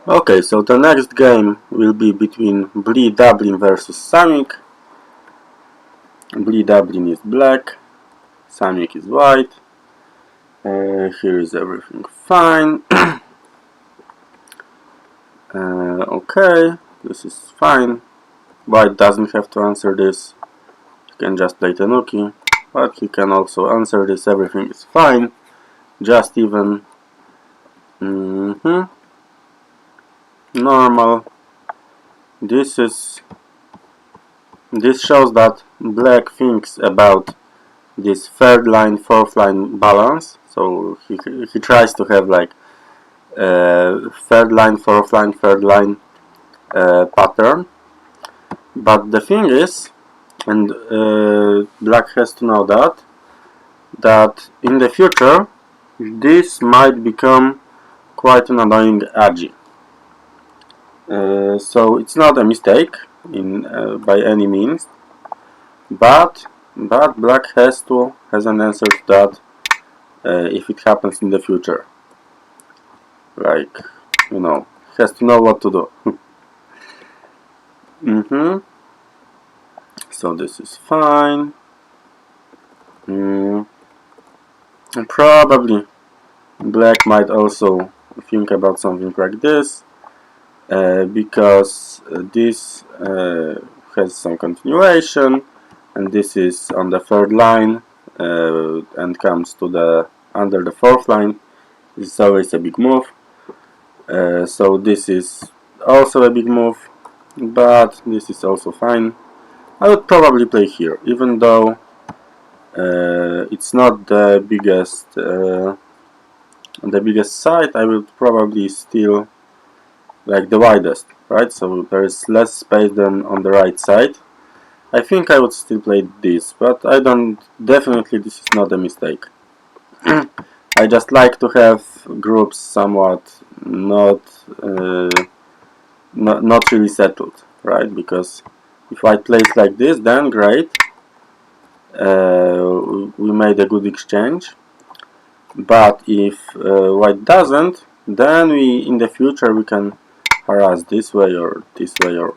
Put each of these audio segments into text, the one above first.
Okay, so the next game will be between blee.dublin versus Samick. Blee.dublin is black, Samick is white. Here is everything fine. Okay, this is fine. White doesn't have to answer this. He can just play Tanuki, but he can also answer this. Everything is fine, just even. Normal. This shows that black thinks about this third line, fourth line balance. So he tries to have like third line, fourth line, third line pattern. But the thing is, and black has to know that in the future this might become quite an annoying agi. So it's not a mistake by any means, but black has an answer to that if it happens in the future. Like, has to know what to do. So this is fine. Probably black might also think about something like this, because this has some continuation, and this is on the third line and comes to the under the fourth line. This is always a big move. So this is also a big move, but this is also fine. I would probably play here, even though it's not the biggest side. I will probably still like the widest, right? So there is less space than on the right side. I think I would still play this, but I don't. Definitely, this is not a mistake. I just like to have groups somewhat not really settled, right? Because if white plays like this, then great. We made a good exchange. But if white doesn't, then in the future we can harass this way or this way or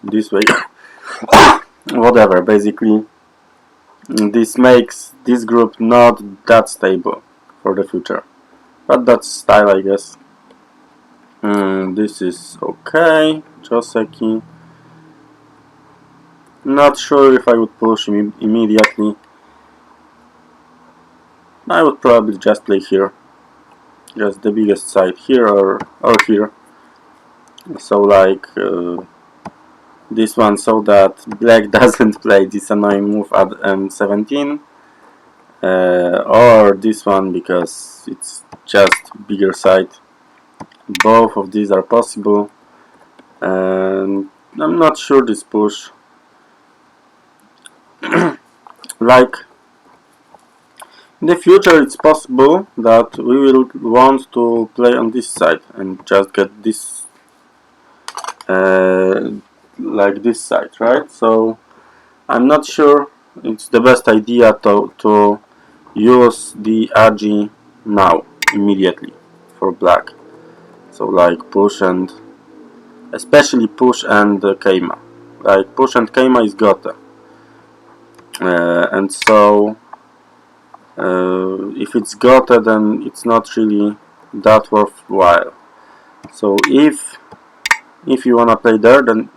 this way. Whatever. Basically, this makes this group not that stable for the future. But that's style, I guess. This is okay. Joseki. Not sure if I would push him immediately. I would probably just play here. Just the biggest side here or here. So like this one, so that black doesn't play this annoying move at M17. Or this one because it's just bigger side. Both of these are possible. And I'm not sure this push. Like, in the future it's possible that we will want to play on this side and just get this like this side, right? So I'm not sure it's the best idea to use the agi now, immediately, for black. So like push and especially push and keima. Like push and keima is gote. And so if it's gote, then it's not really that worthwhile. So if you wanna play there, then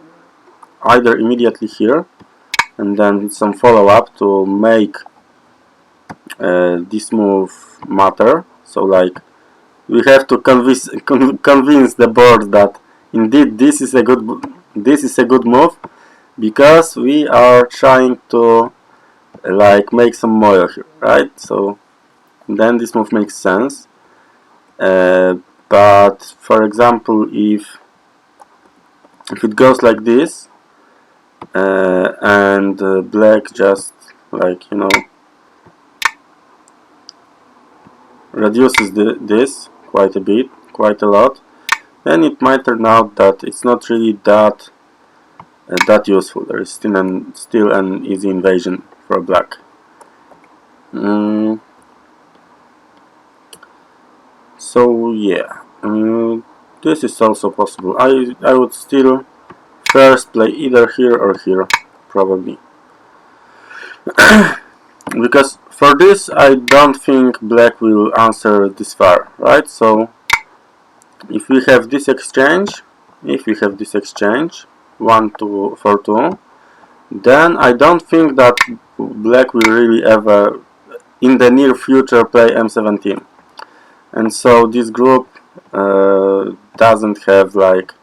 either immediately here and then some follow-up to make this move matter. So like we have to convince the board that indeed this is a good move, because we are trying to like make some moyo here, right? So then this move makes sense. But for example, if it goes like this and black just like reduces this quite a lot, then it might turn out that it's not really that useful. There is still an easy invasion for black. So yeah, this is also possible. I would still first play either here or here, probably. Because for this I don't think black will answer this far, right? So if we have this exchange, 1 2 for 2, then I don't think that black will really ever in the near future play m17. And so this group doesn't have like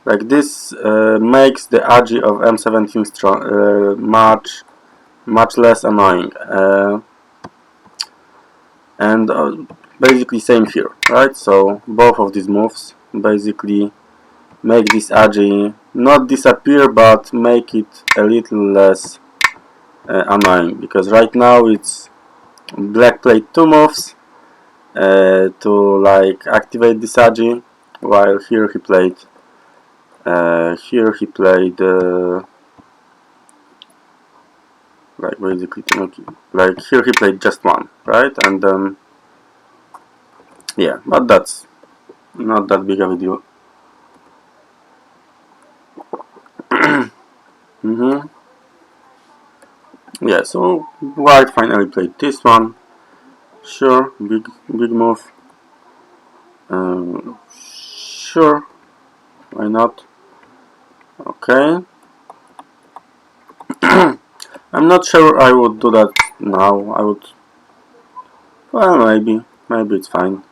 this makes the agi of m17 strong, much less annoying, and basically same here, right? So both of these moves basically make this agi not disappear but make it a little less annoying, because right now it's black played 2 moves to like activate this agi, while here he played like basically like here he played just 1, right? And then yeah, but that's not that big of a deal. Yeah, so white finally played this one. Sure, big move. Sure, why not? Okay. I'm not sure I would do that now. I would, well, maybe it's fine.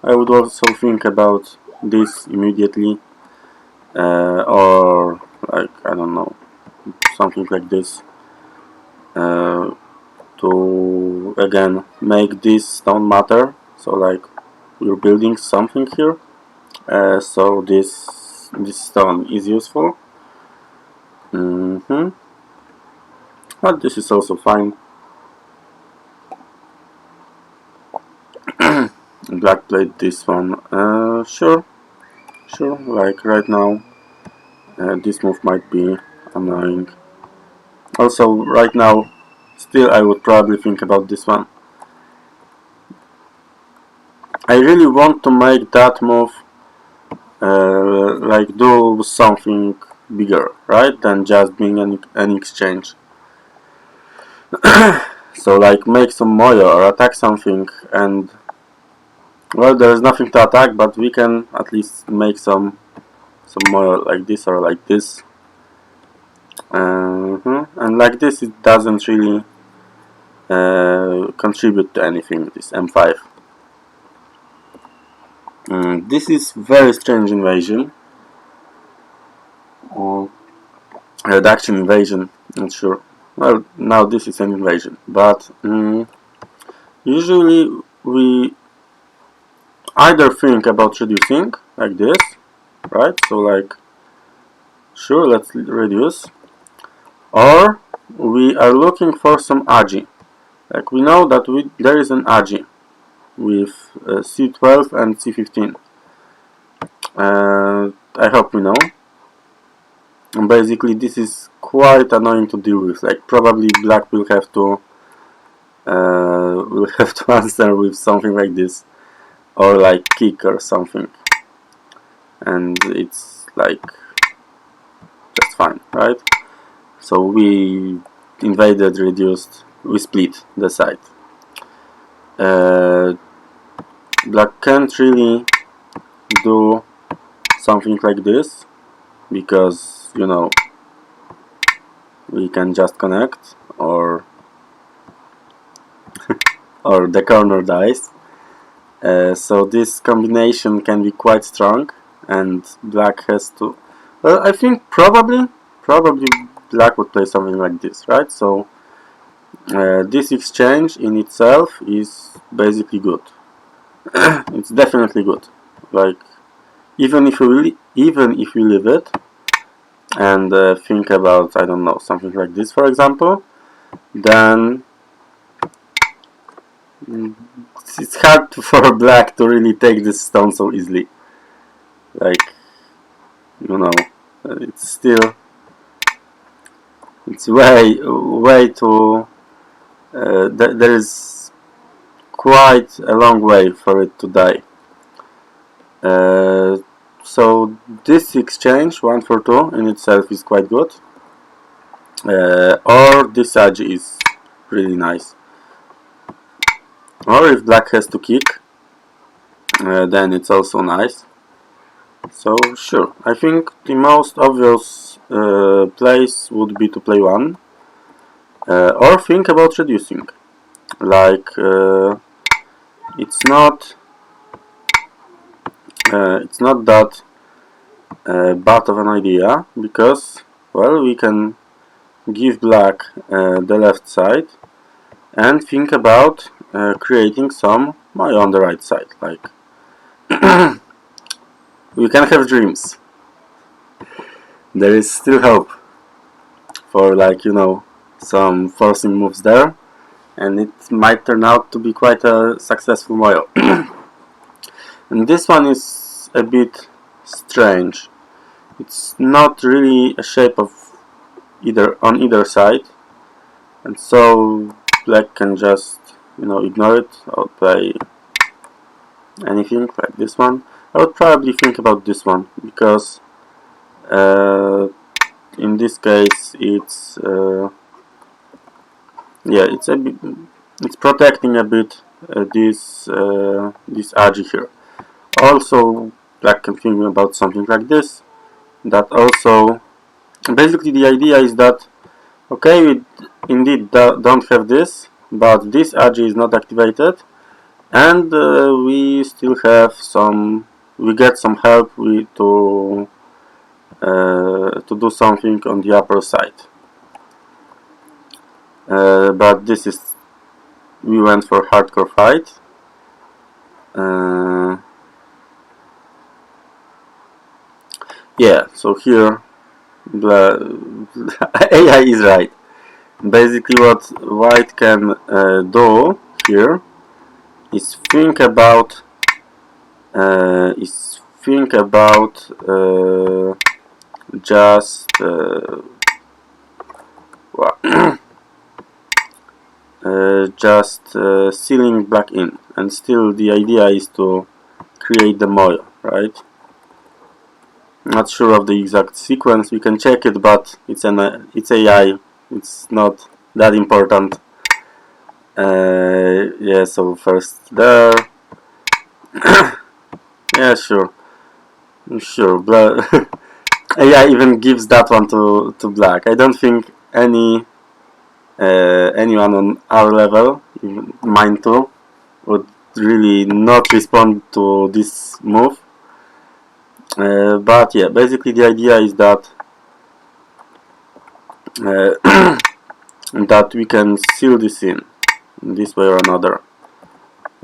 I would also think about this immediately, or like, I don't know, something like this, to again make this stone matter. So like we're building something here, so this stone is useful. But this is also fine. Black played this one. Sure, like right now this move might be annoying. Also right now still I would probably think about this one. I really want to make that move like do something bigger, right, than just being an exchange. So like make some moyo or attack something, and well, there is nothing to attack, but we can at least make some moyo like this or like this. And like this it doesn't really contribute to anything, this m5. This is very strange invasion. Reduction invasion, not sure. Well, now this is an invasion, but usually we either think about reducing like this, right? So like, sure, let's reduce, or we are looking for some agi. Like we know that there is an agi with c12 and c15. I hope we know. And basically this is quite annoying to deal with. Like probably black will have to answer with something like this, or like kick or something, and it's like just fine, right? So we invaded, reduced, we split the side. Black can't really do something like this because, you know, we can just connect, or or the corner dies. So this combination can be quite strong, and black has to, well, I think probably black would play something like this, right? So this exchange in itself is basically good. It's definitely good. Like even if you leave it and think about, I don't know, something like this, for example, then it's hard for black to really take this stone so easily. Like, you know, it's still, it's way too, there is quite a long way for it to die. So this exchange 1 for 2 in itself is quite good, or this agi is really nice, or if black has to kick, then it's also nice. So sure, I think the most obvious place would be to play 1, or think about reducing. Like it's not that bad of an idea, because, well, we can give black the left side and think about creating some moyo on the right side. Like we can have dreams. There is still hope for, like, you know, some forcing moves there, and it might turn out to be quite a successful moyo. And this one is a bit strange. It's not really a shape of on either side, and so black can just, you know, ignore it or play anything like this one. I would probably think about this one, because in this case it's yeah, it's protecting a bit this agi here. Also, black can think about something like this. That also, basically the idea is that, okay, we indeed don't have this, but this agi is not activated, and we still have we get some help to do something on the upper side. But we went for hardcore fight. Yeah, so here AI is right. Basically, what white can do here is think about just sealing black in, and still the idea is to create the moyo, right? Not sure of the exact sequence. We can check it, but it's AI. It's not that important. Yeah. So first there. Yeah, sure. AI even gives that one to black. I don't think anyone on our level, even mine too, would really not respond to this move. But yeah, basically the idea is that that we can seal this in this way or another.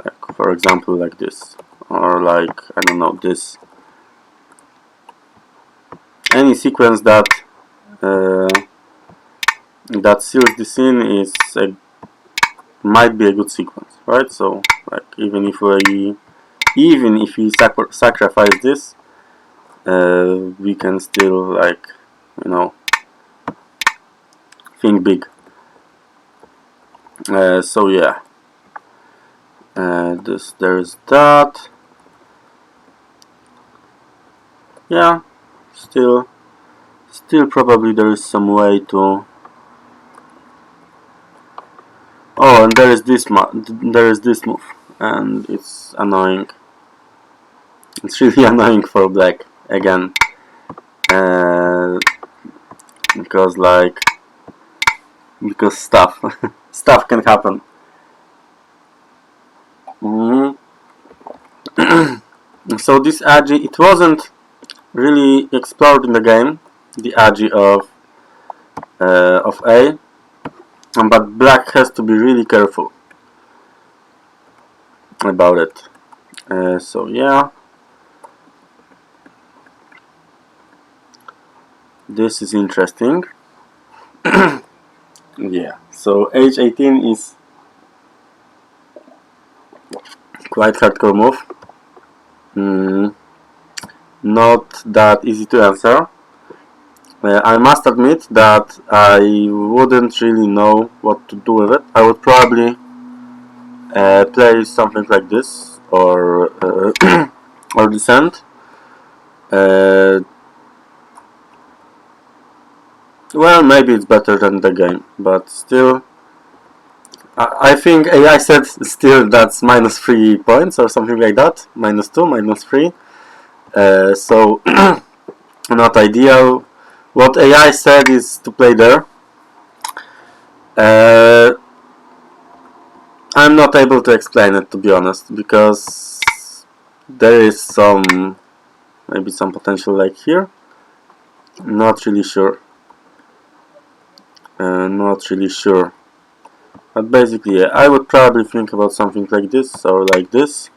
Like, for example, like this, or like, I don't know, this. Any sequence that seals this in might be a good sequence, right? So, like, even if we sacrifice this, we can still, like, you know, think big. So yeah, there's that. Yeah, still probably there is some way to. Oh, and there is this move, and it's annoying. It's really annoying for black again, because stuff stuff can happen. So this agi, it wasn't really explored in the game, the agi of A, but black has to be really careful about it. So yeah, this is interesting. Yeah, so H18 is quite hardcore move. Not that easy to answer. I must admit that I wouldn't really know what to do with it. I would probably play something like this, or or descent. Well, maybe it's better than the game, but still, I think AI said still that's minus 3 points or something like that, minus 2, minus 3. So not ideal. What AI said is to play there. I'm not able to explain it, to be honest, because there is maybe some potential like here. Not really sure. Not really sure. But basically, I would probably think about something like this or like this.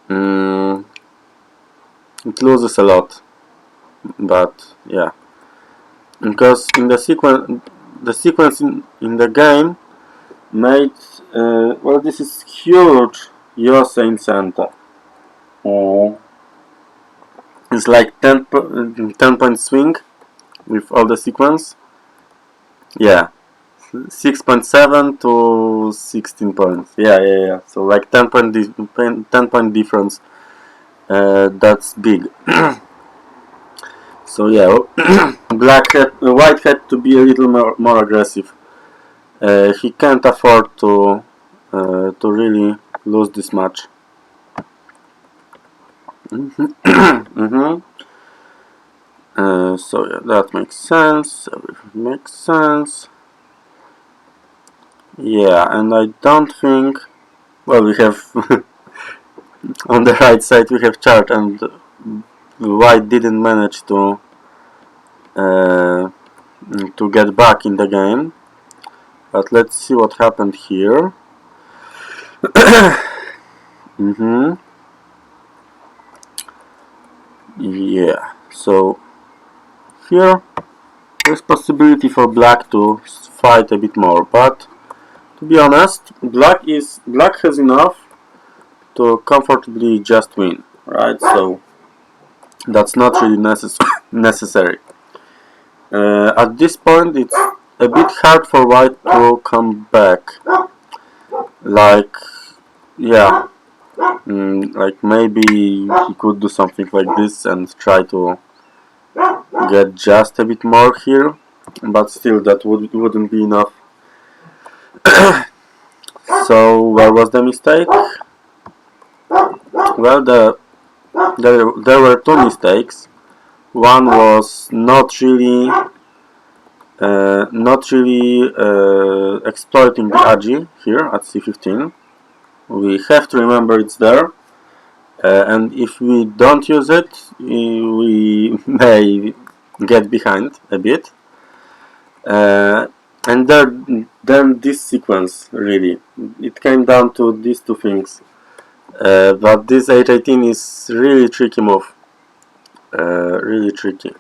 It loses a lot, but yeah, because in the sequence in the game made well, this is huge Yose in center. It's like 10 point swing with all the sequence. Yeah, 6.7 to 16 points. Yeah. So like 10 point difference. That's big. So yeah, white had to be a little more aggressive. He can't afford to really lose this match. So yeah, that makes sense. Everything makes sense. Yeah, and I don't think. Well, we have on the right side we have chart, and white didn't manage to get back in the game. But let's see what happened here. Yeah, so here there's possibility for black to fight a bit more, but to be honest, black has enough to comfortably just win, right? So that's not really necessary. At this point, it's a bit hard for white to come back. Like, yeah, like maybe he could do something like this and try to get just a bit more here, but still that wouldn't be enough. So where was the mistake? Well, there were two mistakes. One was not really exploiting the agi here at c15. We have to remember it's there, and if we don't use it, we may get behind a bit. And then this sequence, really, it came down to these two things. But this h18 is really tricky move. Really tricky.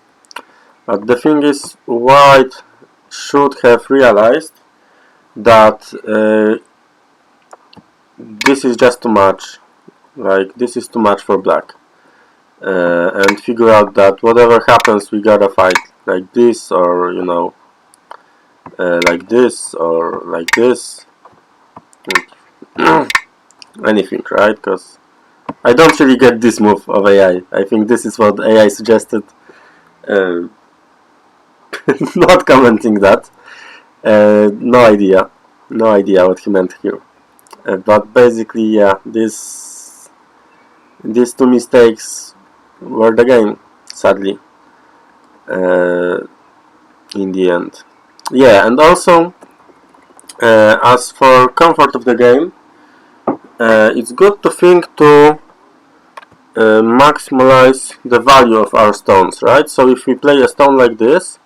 But the thing is, white should have realized that this is just too much. Like, this is too much for black. And figure out that whatever happens, we gotta fight. Like this, or, you know, like this, or like this. Anything, right? Because I don't really get this move of AI. I think this is what AI suggested. Not commenting that. No idea what he meant here. But basically, yeah, these two mistakes were the game, sadly. In the end. Yeah, and also, as for comfort of the game, it's good to think to maximize the value of our stones, right? So if we play a stone like this,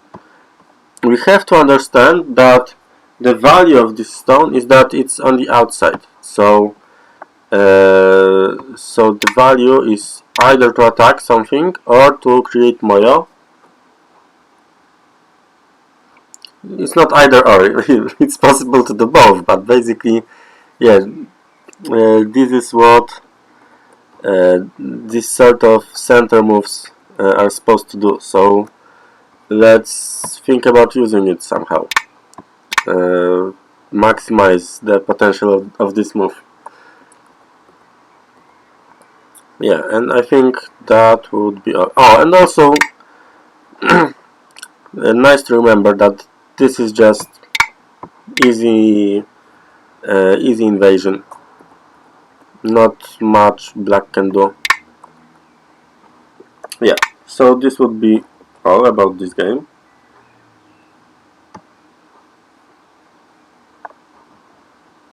we have to understand that the value of this stone is that it's on the outside. So the value is either to attack something or to create moyo. It's not either or, it's possible to do both, but basically, yeah, this is what this sort of center moves are supposed to do. So let's think about using it somehow. Maximize the potential of this move. Yeah, and I think that would be all. Oh, and also nice to remember that this is just easy easy invasion. Not much black can do. Yeah, so this would be all about this game.